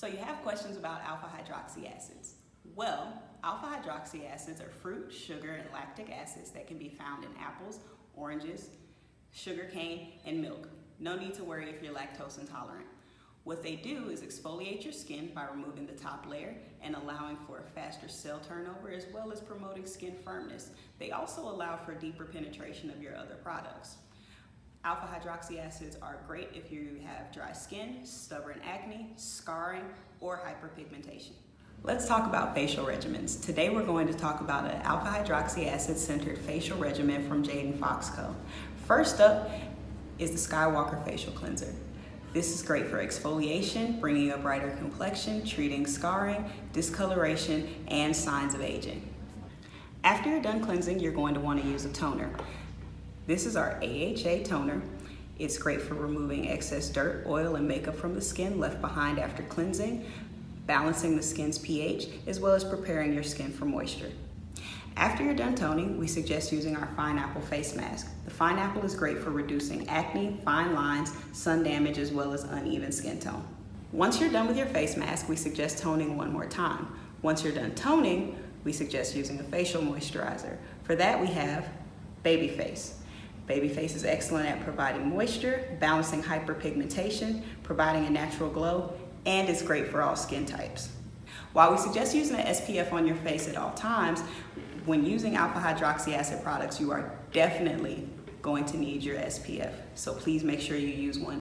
So you have questions about alpha hydroxy acids. Well, alpha hydroxy acids are fruit, sugar, and lactic acids that can be found in apples, oranges, sugarcane, and milk. No need to worry if you're lactose intolerant. What they do is exfoliate your skin by removing the top layer and allowing for a faster cell turnover, as well as promoting skin firmness. They also allow for deeper penetration of your other products. Alpha hydroxy acids are great if you have dry skin, stubborn acne, scarring, or hyperpigmentation. Let's talk about facial regimens. Today we're going to talk about an alpha hydroxy acid centered facial regimen from Jade&Fox Co. First up is the Skywalker Facial Cleanser. This is great for exfoliation, bringing a brighter complexion, treating scarring, discoloration, and signs of aging. After you're done cleansing, you're going to want to use a toner. This is our AHA toner. It's great for removing excess dirt, oil, and makeup from the skin left behind after cleansing, balancing the skin's pH, as well as preparing your skin for moisture. After you're done toning, we suggest using our Fine Apple face mask. The Fine Apple is great for reducing acne, fine lines, sun damage, as well as uneven skin tone. Once you're done with your face mask, we suggest toning one more time. Once you're done toning, we suggest using a facial moisturizer. For that, we have Babyface. Babyface is excellent at providing moisture, balancing hyperpigmentation, providing a natural glow, and it's great for all skin types. While we suggest using an SPF on your face at all times, when using alpha hydroxy acid products, you are definitely going to need your SPF. So please make sure you use one.